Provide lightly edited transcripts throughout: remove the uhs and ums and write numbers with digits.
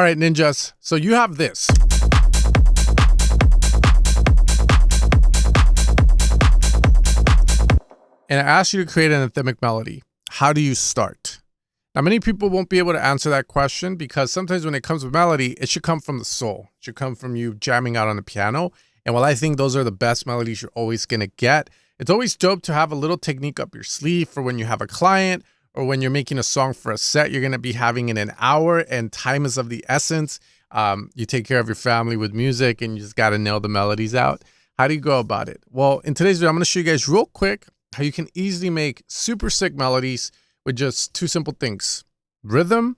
All right, ninjas. So you have this. And I asked you to create an anthemic melody. How do you start? Now, many people won't be able to answer that question because sometimes when it comes with melody, it should come from the soul. It should come from you jamming out on the piano. And while I think those are the best melodies you're always going to get, it's always dope to have a little technique up your sleeve for when you have a client or when you're making a song for a set you're going to be having in an hour and time is of the essence. You take care of your family with music and you just got to nail the melodies out. How do you go about it? Well, in today's video, I'm going to show you guys real quick how you can easily make super sick melodies with just two simple things: rhythm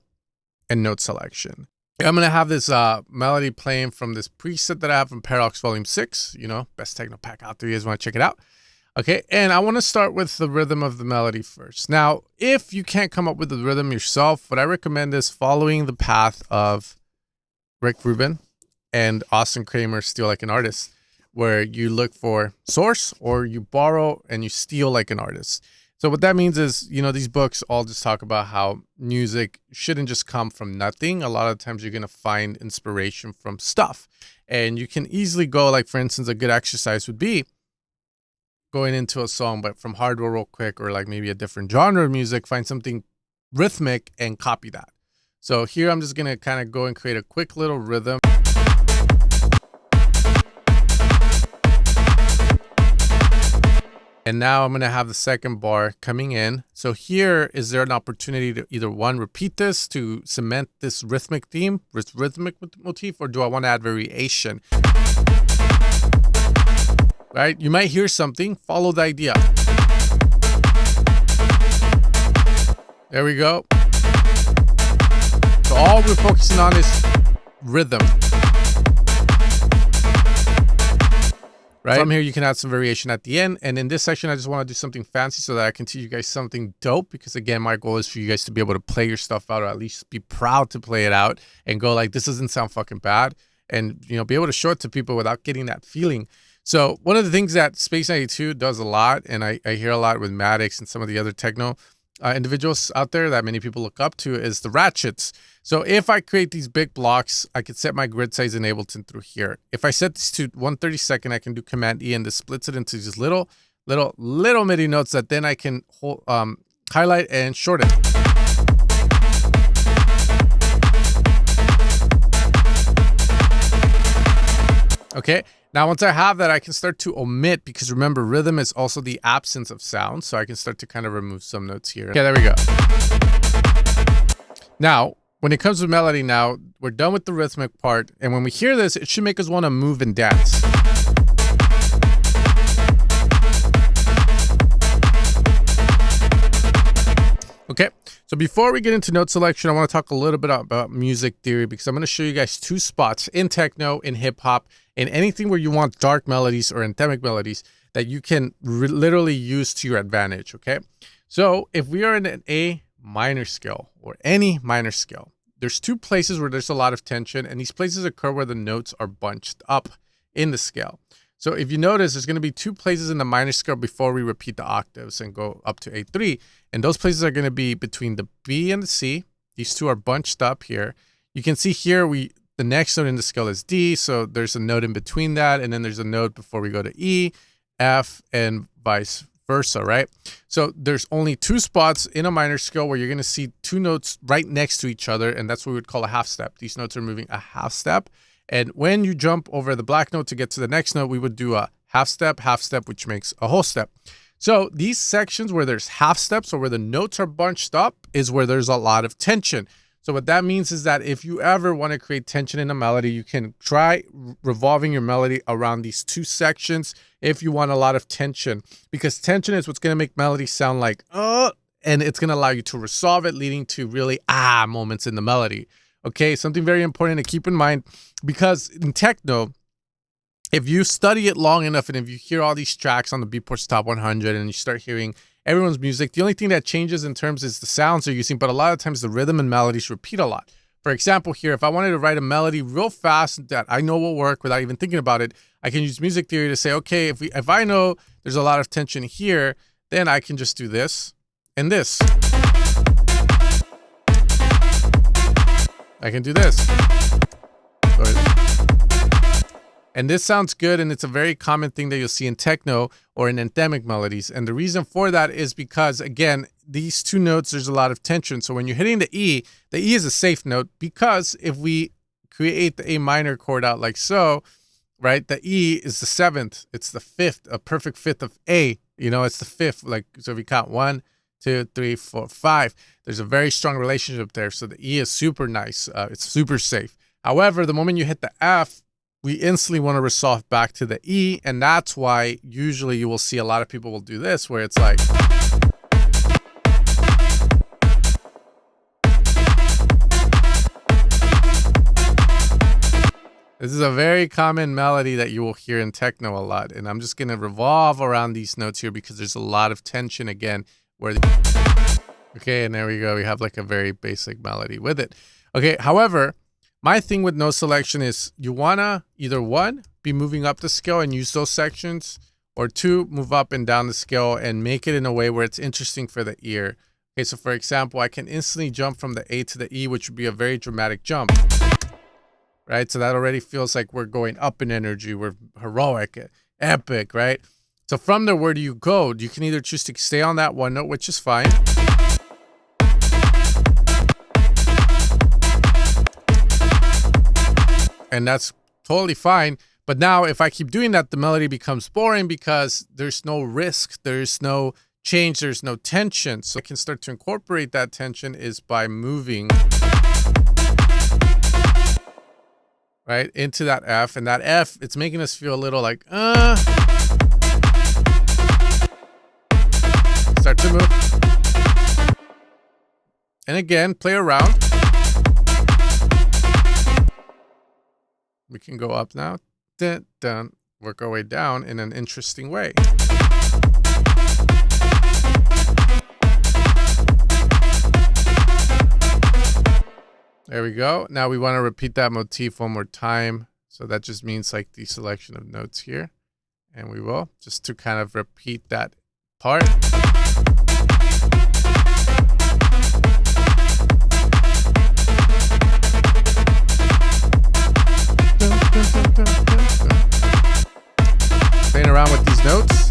and note selection. I'm going to have this melody playing from this preset that I have from Paradox Volume 6, you know, best techno pack out there. You guys want to check it out? Okay, and I want to start with the rhythm of the melody first. Now, if you can't come up with the rhythm yourself, what I recommend is following the path of Rick Rubin and Austin Kramer's Steal Like an Artist, where you look for source or you borrow and you steal like an artist. So what that means is, you know, these books all just talk about how music shouldn't just come from nothing. A lot of times you're going to find inspiration from stuff. And you can easily go, like, for instance, a good exercise would be going into a song, but from hardware real quick, or like maybe a different genre of music, find something rhythmic and copy that. So here I'm just going to kind of go and create a quick little rhythm. And now I'm going to have the second bar coming in. So here, is there an opportunity to either one, repeat this to cement this rhythmic theme, this rhythmic motif, or do I want to add variation? Right? You might hear something, follow the idea. There we go. So all we're focusing on is rhythm. Right? From here, you can add some variation at the end. And in this section, I just want to do something fancy so that I can teach you guys something dope. Because again, my goal is for you guys to be able to play your stuff out, or at least be proud to play it out and go like, this doesn't sound fucking bad. And, you know, be able to show it to people without getting that feeling. So one of the things that Space 92 does a lot, and I hear a lot with Maddox and some of the other techno individuals out there that many people look up to, is the ratchets. So if I create these big blocks, I could set my grid size in Ableton through here. If I set this to 1/32, I can do Command E and this splits it into just little MIDI notes that then I can highlight and shorten. Okay, now once I have that, I can start to omit, because remember, rhythm is also the absence of sound. So I can start to kind of remove some notes here. Okay, there we go. Now, when it comes to melody, now we're done with the rhythmic part. And when we hear this, it should make us want to move and dance. Okay, so before we get into note selection, I want to talk a little bit about music theory, because I'm going to show you guys two spots in techno, in hip hop, in anything where you want dark melodies or anthemic melodies that you can literally use to your advantage. Okay, so if we are in an A minor scale or any minor scale, there's two places where there's a lot of tension, and these places occur where the notes are bunched up in the scale. So if you notice, there's going to be two places in the minor scale before we repeat the octaves and go up to A3. And those places are going to be between the B and the C. These two are bunched up here. You can see here, the next note in the scale is D. So there's a note in between that. And then there's a note before we go to E, F, and vice versa, right? So there's only two spots in a minor scale where you're going to see two notes right next to each other. And that's what we would call a half step. These notes are moving a half step. And when you jump over the black note to get to the next note, we would do a half step, which makes a whole step. So these sections where there's half steps, or where the notes are bunched up, is where there's a lot of tension. So what that means is that if you ever want to create tension in a melody, you can try revolving your melody around these two sections if you want a lot of tension, because tension is what's going to make melody sound like, and it's going to allow you to resolve it, leading to really moments in the melody. Okay, something very important to keep in mind, because in techno, if you study it long enough and if you hear all these tracks on the Beatport's Top 100 and you start hearing everyone's music, the only thing that changes in terms is the sounds they're using, but a lot of times the rhythm and melodies repeat a lot. For example, here, if I wanted to write a melody real fast that I know will work without even thinking about it, I can use music theory to say, okay, if I know there's a lot of tension here, then I can just do this and this. I can do this. And this sounds good, and it's a very common thing that you'll see in techno or in anthemic melodies. And the reason for that is because, again, these two notes, there's a lot of tension. So when you're hitting the E is a safe note, because if we create the A minor chord out like so, right, the E is the seventh. It's the fifth, a perfect fifth of A. You know, it's the fifth. Like, so if you count 1, 2, 3, 4, 5, there's a very strong relationship there. So the E is super nice. It's super safe. However, the moment you hit the F, we instantly want to resolve back to the E, and that's why usually you will see a lot of people will do this, where it's like, this is a very common melody that you will hear in techno a lot, and I'm just going to revolve around these notes here because there's a lot of tension again. Okay, and there we go. We have like a very basic melody with it. Okay, however, my thing with note selection is you want to either 1, be moving up the scale and use those sections, or 2, move up and down the scale and make it in a way where it's interesting for the ear. Okay, so for example, I can instantly jump from the A to the E, which would be a very dramatic jump, right? So that already feels like we're going up in energy. We're heroic, epic, right? So from there, where do you go? You can either choose to stay on that one note, which is fine. And that's totally fine. But now if I keep doing that, the melody becomes boring because there's no risk, there's no change, there's no tension. So I can start to incorporate that tension is by moving right into that F. And that F, it's making us feel a little like, start to move. And again, play around. We can go up now, dun, dun, work our way down in an interesting way. There we go. Now we want to repeat that motif one more time. So that just means like the selection of notes here. And we will, just to kind of repeat that part. Playing around with these notes.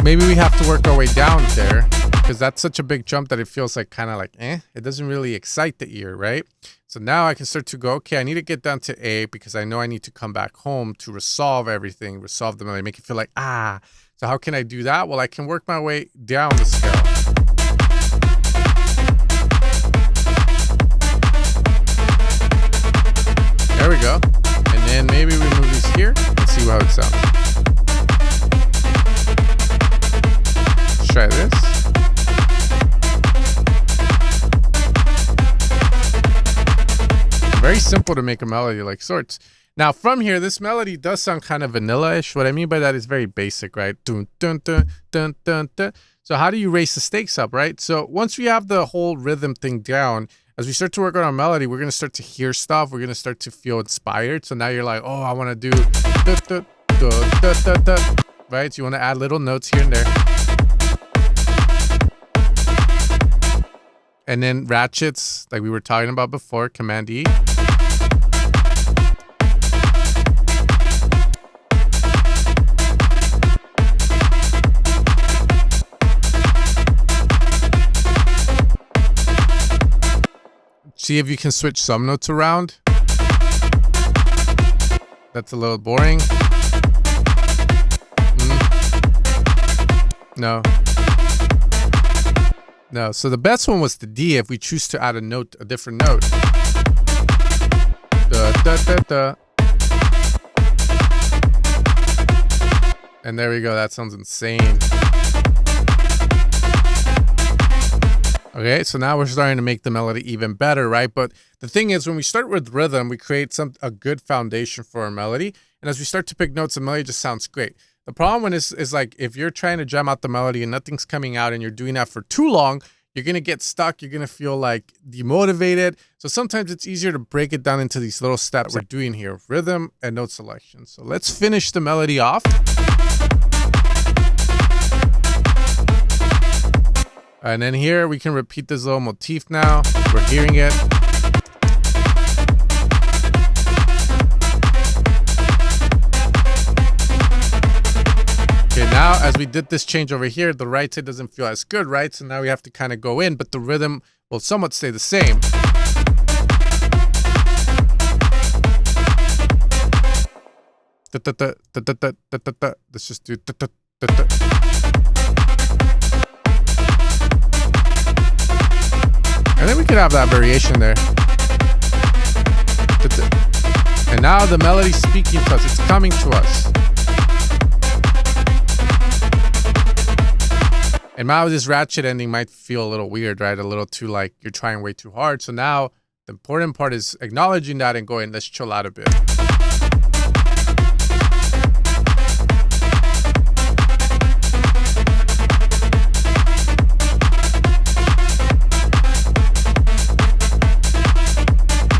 Maybe we have to work our way down there because that's such a big jump that it feels like kind of like, it doesn't really excite the ear, right? So now I can start to go, okay, I need to get down to A because I know I need to come back home to resolve everything, resolve the melody, make it feel like, So how can I do that? Well, I can work my way down the scale. There we go. And then maybe we move these here and see how it sounds. Let's try this. Very simple to make a melody like sorts. Now from here, this melody does sound kind of vanilla-ish. What I mean by that is very basic, right? Dun, dun, dun, dun, dun, dun. So how do you raise the stakes up, right? So once we have the whole rhythm thing down, as we start to work on our melody, we're going to start to hear stuff. We're going to start to feel inspired. So now you're like, oh, I want to do, right? So you want to add little notes here and there. And then ratchets, like we were talking about before, Command E. See if you can switch some notes around. That's a little boring. No. No. So the best one was the D if we choose to add a note, a different note. Da, da, da, da. And there we go. That sounds insane. Okay, so now we're starting to make the melody even better, right? But the thing is, when we start with rhythm, we create a good foundation for our melody. And as we start to pick notes, the melody just sounds great. The problem when is like, if you're trying to jam out the melody and nothing's coming out and you're doing that for too long, you're going to get stuck. You're going to feel like demotivated. So sometimes it's easier to break it down into these little steps we're doing here, rhythm and note selection. So let's finish the melody off. And then here we can repeat this little motif now. We're hearing it. Okay, now as we did this change over here, the right side doesn't feel as good, right? So now we have to kind of go in, but the rhythm will somewhat stay the same. Let's just do. And then we could have that variation there. And now the melody's speaking to us. It's coming to us. And now this ratchet ending might feel a little weird, right? A little too like you're trying way too hard. So now the important part is acknowledging that and going, let's chill out a bit.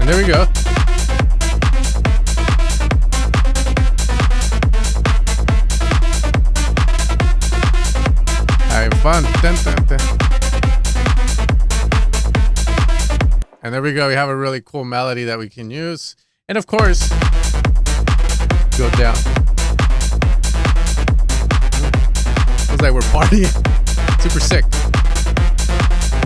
And there we go. Having fun. Dun, dun, dun. And there we go. We have a really cool melody that we can use. And of course, go down. Feels like we're partying. Super sick.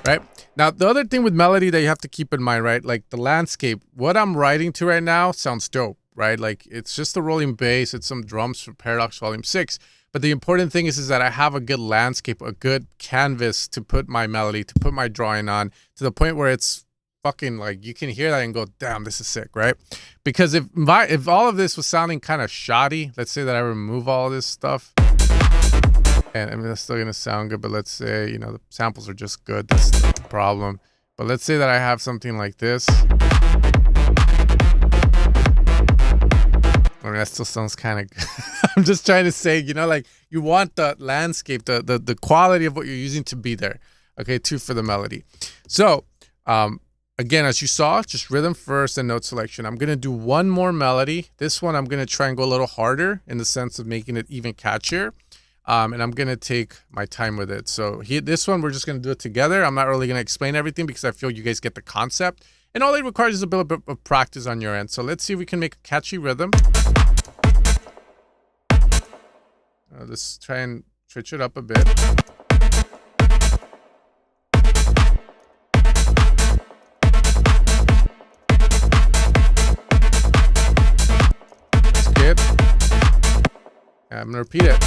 Right? Now, the other thing with melody that you have to keep in mind, right? Like the landscape, what I'm writing to right now sounds dope, right? Like it's just a rolling bass. It's some drums from Paradox Volume 6. But the important thing is that I have a good landscape, a good canvas to put my melody, to put my drawing on, to the point where it's fucking like you can hear that and go, damn, this is sick, right? Because if all of this was sounding kind of shoddy, let's say that I remove all this stuff, and I mean, it's still gonna sound good, but let's say, you know, the samples are just good. That's the problem. But let's say that I have something like this. I mean, that still sounds kind of good. I'm just trying to say, you know, like you want the landscape, the quality of what you're using to be there. Okay, too, for the melody. So, again, as you saw, just rhythm first and note selection. I'm gonna do one more melody. This one I'm gonna try and go a little harder in the sense of making it even catchier. And I'm going to take my time with it. So this one, we're just going to do it together. I'm not really going to explain everything because I feel you guys get the concept. And all it requires is a bit of practice on your end. So let's see if we can make a catchy rhythm. Let's try and switch it up a bit. That's good. I'm going to repeat it.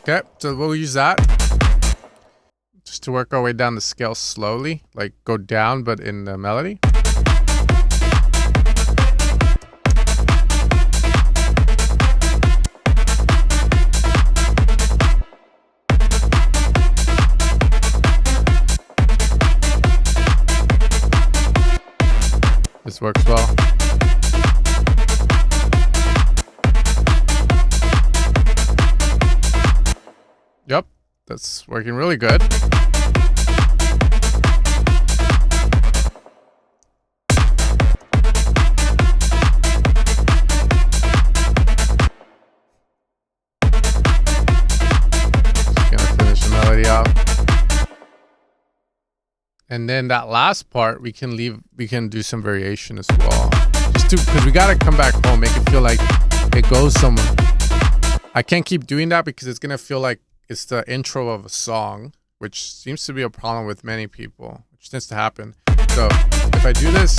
Okay, so we'll use that just to work our way down the scale slowly, like go down, but in the melody. This works well. Yep, that's working really good. Just gonna finish the melody out. And then that last part we can do some variation as well. Just because we gotta come back home, make it feel like it goes somewhere. I can't keep doing that because it's gonna feel like it's the intro of a song, which seems to be a problem with many people, which tends to happen. So if I do this,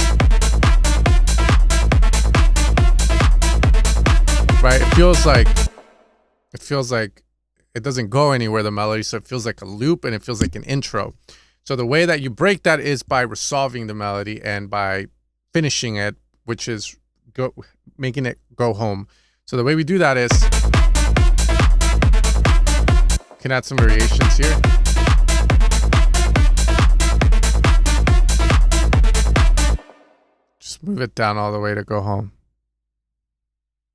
right, it feels like it doesn't go anywhere, the melody, so it feels like a loop and it feels like an intro. So the way that you break that is by resolving the melody and by finishing it, which is making it go home. So the way we do that is, can add some variations here. Just move it down all the way to go home.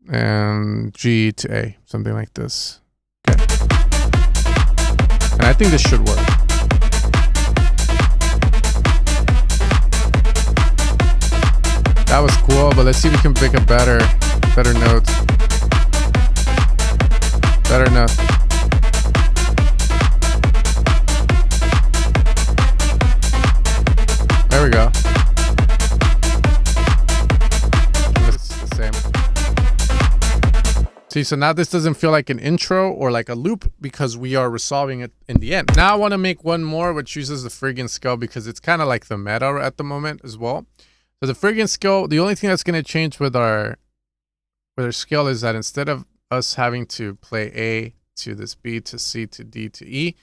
And G to A, something like this. Okay. And I think this should work. That was cool, but let's see if we can pick a better better notes, better notes. There we go. It's the same. See, so now this doesn't feel like an intro or like a loop because we are resolving it in the end. Now I want to make one more which uses the Phrygian scale because it's kind of like the meta at the moment as well. So the Phrygian scale, the only thing that's going to change with our scale is that instead of us having to play A to this B to C to D to E,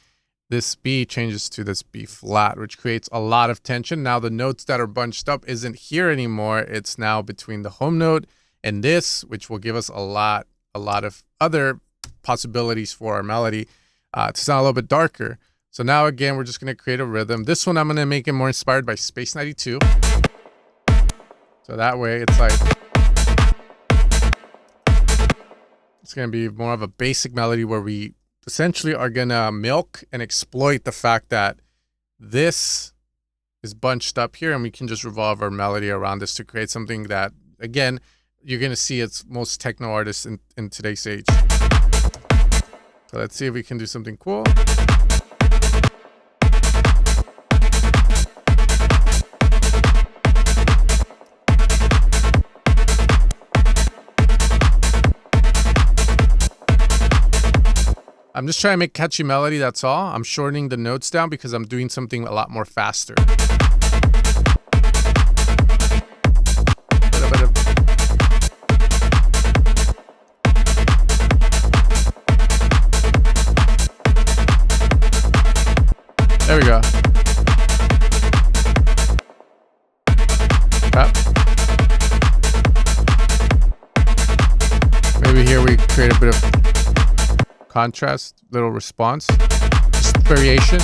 this B changes to this B flat, which creates a lot of tension. Now the notes that are bunched up isn't here anymore. It's now between the home note and this, which will give us a lot of other possibilities for our melody to sound a little bit darker. So now again, we're just going to create a rhythm. This one, I'm going to make it more inspired by Space 92. So that way it's like, it's going to be more of a basic melody where we essentially are going to milk and exploit the fact that this is bunched up here and we can just revolve our melody around this to create something that, again, you're going to see it's most techno artists in today's age. So let's see if we can do something cool. I'm just trying to make catchy melody, that's all. I'm shortening the notes down because I'm doing something a lot more faster. There we go. Maybe here we create a bit of contrast, little response, just variation.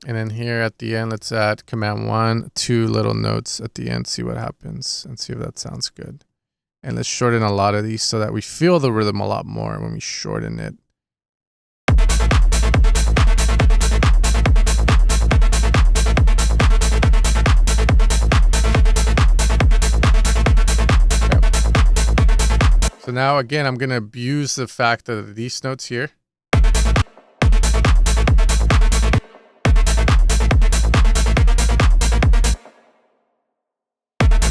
And then here at the end, let's add command 1, 2 little notes at the end, see what happens and see if that sounds good. And let's shorten a lot of these so that we feel the rhythm a lot more when we shorten it. So now again, I'm going to abuse the fact that these notes here. And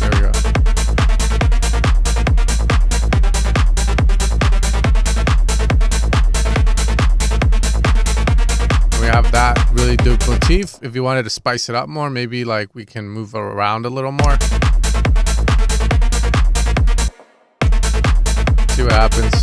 there we go. We have that really dope motif. If you wanted to spice it up more, maybe like we can move around a little more. See what happens.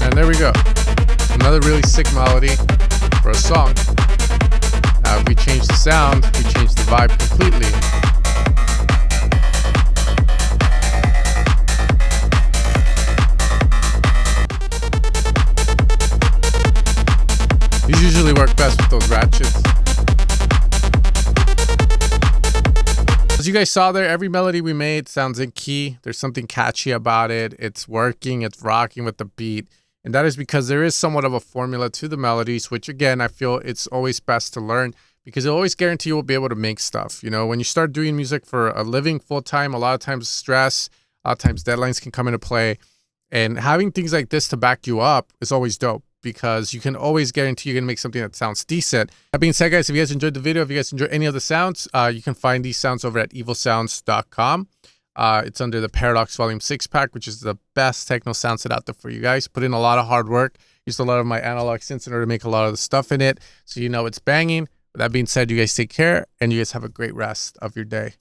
And there we go. Another really sick melody for a song. Now if we change the sound, we change the vibe completely. These usually work best with those ratchets. As you guys saw there, every melody we made sounds in key. There's something catchy about it. It's working, it's rocking with the beat. And that is because there is somewhat of a formula to the melodies, which again, I feel it's always best to learn because it'll always guarantee you will be able to make stuff. You know, when you start doing music for a living full time, a lot of times stress, a lot of times deadlines can come into play. And having things like this to back you up is always dope, because you can always guarantee you're going to make something that sounds decent. That being said, guys, if you guys enjoyed the video, if you guys enjoy any of the sounds, you can find these sounds over at evilsounds.com. It's under the Paradox Volume 6 pack, which is the best techno sound set out there for you guys. Put in a lot of hard work. Used a lot of my analog synths in order to make a lot of the stuff in it, so you know it's banging. With that being said, you guys take care, and you guys have a great rest of your day.